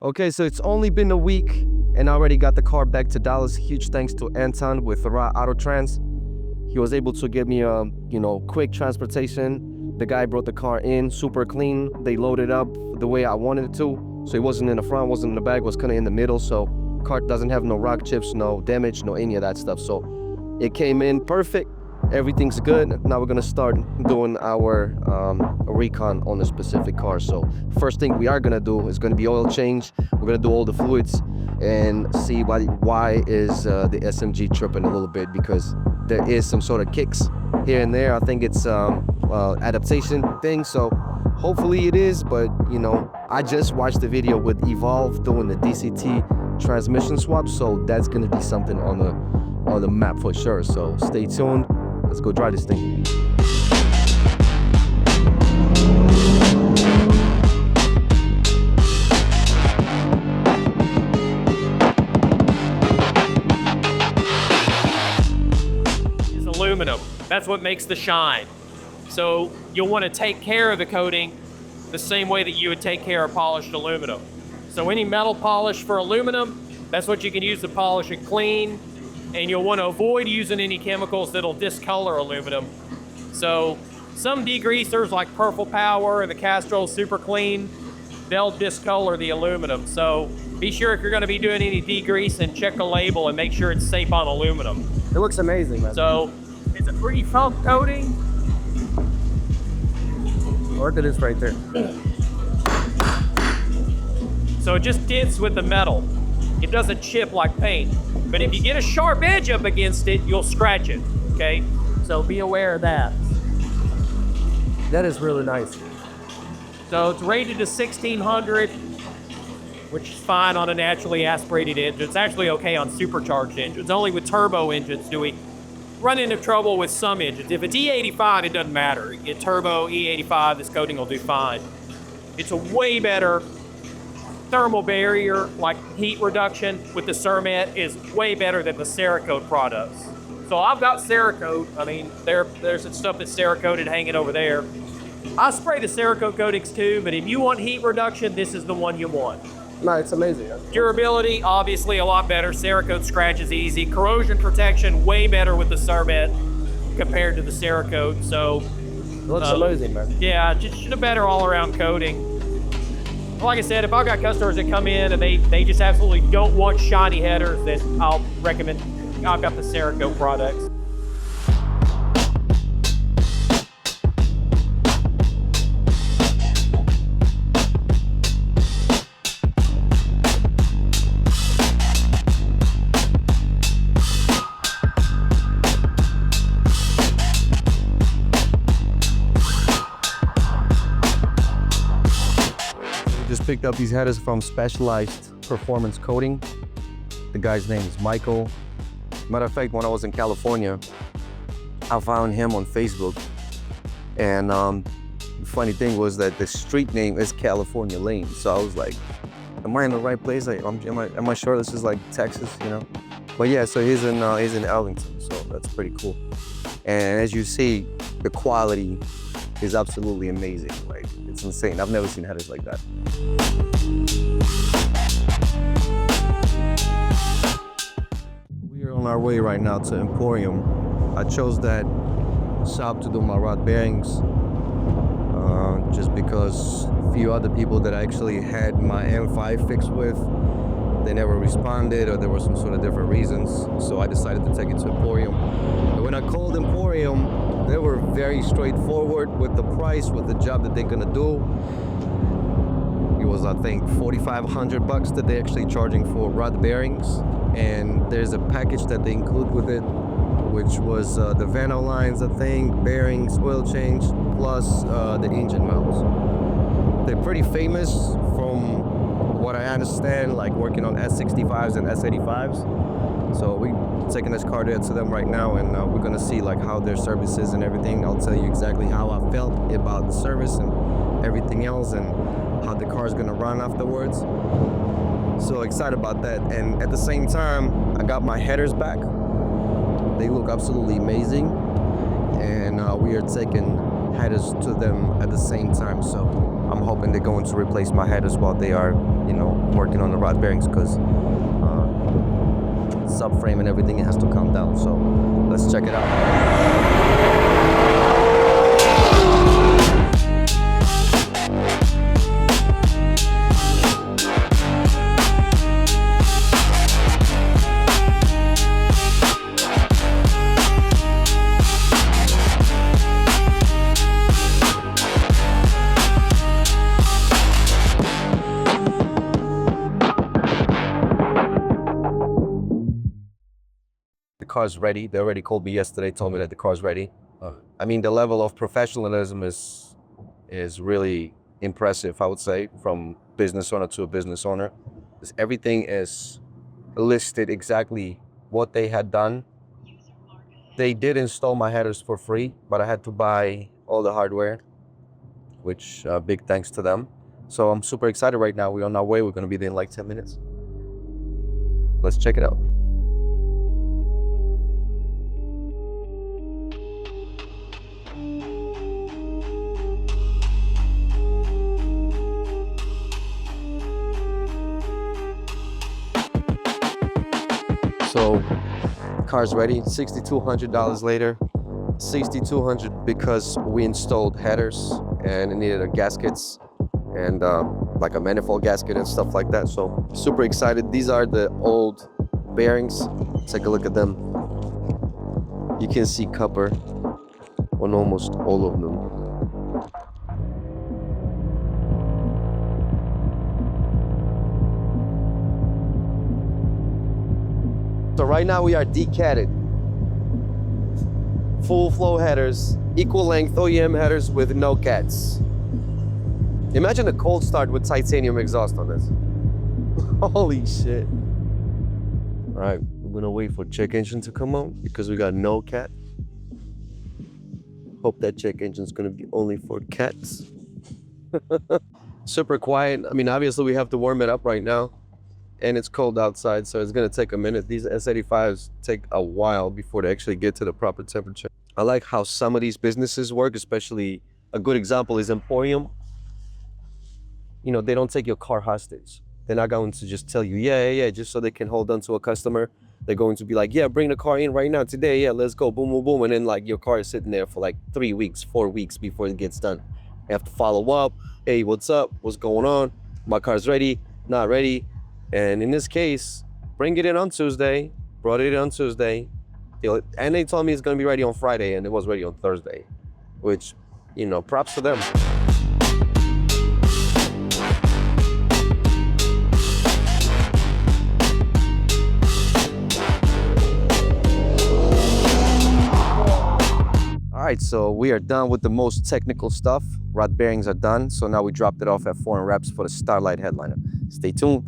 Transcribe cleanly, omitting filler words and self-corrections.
Okay, so it's only been a week and I already got the car back to Dallas. Huge thanks to Anton with Auto Trans. He was able to give me a, quick transportation. The guy brought the car in super clean. They loaded up the way I wanted it to. So it wasn't in the front, wasn't in the back, was kind of in the middle. So car doesn't have no rock chips, no damage, no any of that stuff. So it came in perfect. Everything's good. Now we're gonna start doing our recon on a specific car. So first thing we are gonna do is gonna be oil change. We're gonna do all the fluids and see why is the SMG tripping a little bit, because there is some sort of kicks here and there. I think it's adaptation thing. So hopefully it is, but I just watched the video with Evolve doing the DCT transmission swap, so that's gonna be something on the map for sure. So stay tuned. Let's go drive this thing. It's aluminum. That's what makes the shine. So you'll want to take care of the coating the same way that you would take care of polished aluminum. So any metal polish for aluminum, that's what you can use to polish it clean. And you'll want to avoid using any chemicals that'll discolor aluminum. So some degreasers like Purple Power and the Castrol Super Clean, they'll discolor the aluminum. So be sure if you're going to be doing any degreasing, check the label and make sure it's safe on aluminum. It looks amazing, man. So it's a pretty funk coating. Look at this right there. So it just dents with the metal. It doesn't chip like paint. But if you get a sharp edge up against it, you'll scratch it, okay? So be aware of that. That is really nice. So it's rated to 1600, which is fine on a naturally aspirated engine. It's actually okay on supercharged engines. Only with turbo engines do we run into trouble with some engines. If it's E85, it doesn't matter. You get turbo, E85, this coating will do fine. It's a way better thermal barrier, like heat reduction with the Cermet, is way better than the Cerakote products. So I've got Cerakote. I mean, there's some stuff that's Cerakoted hanging over there. I spray the Cerakote coatings too, but if you want heat reduction, this is the one you want. No, it's amazing. Durability, obviously a lot better. Cerakote scratches easy. Corrosion protection, way better with the Cermet compared to the Cerakote. So It looks amazing, man. yeah, just a better all-around coating. Like I said, if I've got customers that come in and they just absolutely don't want shiny headers, then I'll recommend, I've got the Cerakote products. Just picked up these headers from Specialized Performance Coating. The guy's name is Michael. Matter of fact, when I was in California, I found him on Facebook. And the funny thing was that the street name is California Lane. So I was like, am I in the right place? Like, am I sure this is like Texas, But yeah, so he's in Arlington, so that's pretty cool. And as you see, the quality is absolutely amazing. Like, it's insane. I've never seen headers like that. We are on our way right now to Emporium. I chose that shop to do my rod bearings just because a few other people that I actually had my M5 fixed with, they never responded, or there were some sort of different reasons. So I decided to take it to Emporium. And when I called Emporium, they were very straightforward with the price, with the job that they're gonna do. It was, I think, $4,500 that they're actually charging for rod bearings. And there's a package that they include with it, which was the Vano lines, I think, bearings, oil change, plus the engine mounts. They're pretty famous from what I understand, like working on S65s and S85s. So we're taking this car there to them right now, and we're gonna see like how their service is and everything. I'll tell you exactly how I felt about the service and everything else, and how the car's gonna run afterwards. So excited about that. And at the same time, I got my headers back. They look absolutely amazing, and we are taking headers to them at the same time. So I'm hoping they're going to replace my headers while they are, working on the rod bearings, because subframe and everything has to come down. So let's check it out. The car's ready. They already called me yesterday, told me that the car's ready. I mean, the level of professionalism is really impressive, I would say, from business owner to a business owner. Everything is listed exactly what they had done. They did install my headers for free, but I had to buy all the hardware, which big thanks to them. So I'm super excited right now. We're on our way. We're going to be there in like 10 minutes. Let's check it out. So, car's ready. $6,200 later. $6,200 because we installed headers and it needed gaskets and like a manifold gasket and stuff like that. So super excited. These are the old bearings. Take a look at them. You can see copper on almost all of them. So right now we are decatted. Full flow headers, equal length OEM headers with no cats. Imagine a cold start with titanium exhaust on this. Holy shit. All right, we're gonna wait for check engine to come on because we got no cat. Hope that check engine's gonna be only for cats. Super quiet. I mean, obviously we have to warm it up right now. And it's cold outside, so it's gonna take a minute. These S85s take a while before they actually get to the proper temperature. I like how some of these businesses work, especially a good example is Emporium. They don't take your car hostage. They're not going to just tell you, yeah, just so they can hold on to a customer. They're going to be like, yeah, bring the car in right now today. Yeah, let's go, boom, boom, boom. And then like your car is sitting there for like 3 weeks, 4 weeks before it gets done. You have to follow up. Hey, what's up? What's going on? My car's ready, not ready. And in this case, bring it in on Tuesday, brought it in on Tuesday, and they told me it's gonna be ready on Friday, and it was ready on Thursday, which, props to them. All right, so we are done with the most technical stuff. Rod bearings are done, so now we dropped it off at Foreign Reps for the Starlight headliner. Stay tuned.